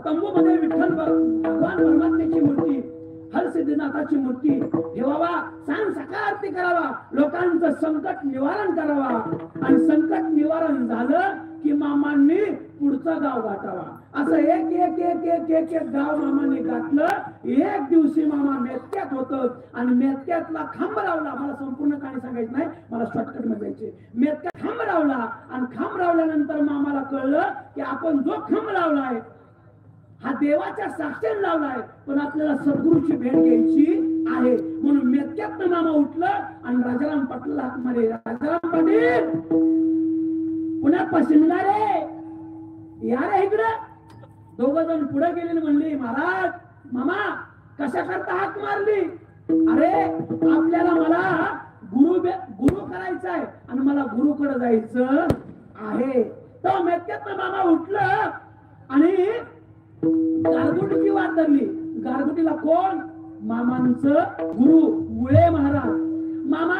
तंबू मध्ये विठ्ठल भगवान परमात्म्याची मूर्ती, हरसिद्धनाथाची मूर्ती ठेवावा, सांग सकाळ आरती करावा, लोकांचं संकट निवारण करावा, आणि संकट निवारण झालं की मामांनी पुढचं गाव गाठावा. असं एक एक एक एक एक एक गाव मामांनी गाठलं. एक दिवशी मामा मेत्यात होतं आणि मेत्यातला खांब लावला. मला संपूर्ण कहाणी सांगायची नाही, मला शॉर्टकट मध्ये जायचे. मेत्यात खांब लावला आणि खांब लावल्यानंतर मामाला कळलं की आपण जो खांब लावलाय हा देवाच्या साक्षीने लावलाय, पण आपल्याला सद्गुरूची भेट घ्यायची आहे. म्हणून मेत्यातनं मामा उठलं आणि राजाराम पाटील हाक मारे. राजाराम पाटील पुण्यापासून रे या रे इकडं. दोघ जण पुढे गेले. म्हणले महाराज मामा कशा करता हाक मारली? अरे आपल्याला मला गुरु करायचा आहे आणि मला गुरुकडे जायचं आहे. तो मेत्यातनं मामा उठलं आणि गारगुटीची वाट धरली. गारगुटीला कोण? मामांचं गुरु मुळे महाराज. मामा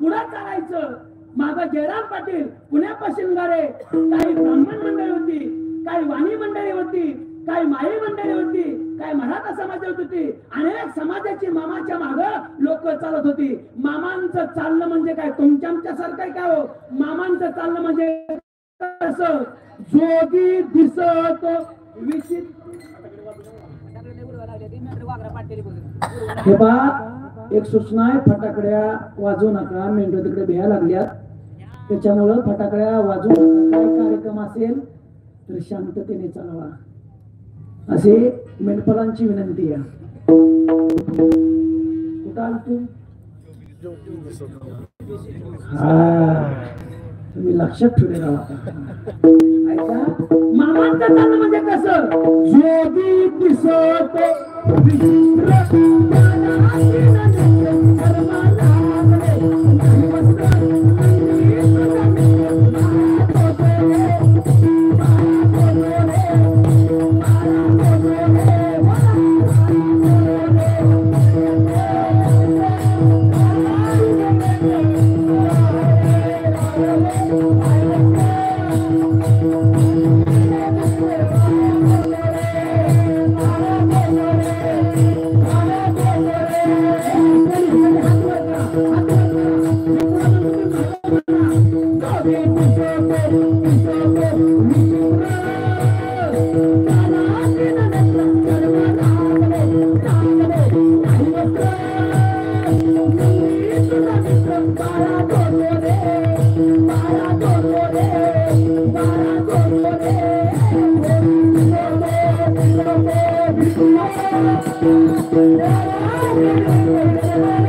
पुढे चालायचं, मागं जयराम पाटील पुण्यापासून गाडे. काही ब्राह्मण मंडळी होती, काही वाणी मंडळी होती, काही माळी मंडळी होती, काही मराठा समाज होती. अनेक समाजाची मामाच्या मागं लोक चालत होती. मामांचं चालणं म्हणजे काय तुमच्या आमच्या सारखं काय हो? मामांचं चालणं म्हणजे कसं? जोगी दिसत हे बा एक सूचना आहे, फटाकड्या वाजवू नका. मेंढ्या तिकडे भ्या लागल्यात, त्याच्यामुळं फटाकड्या वाजवू नका. काय कार्यक्रम असेल तर शांततेने चालवा असे मेंढपालांची विनंती आहे. कुठं आल तू? तुम्ही लक्षात ठेवले ऐका. मामांचं चालणं म्हणजे कसं? जोगी दिसत Thank you.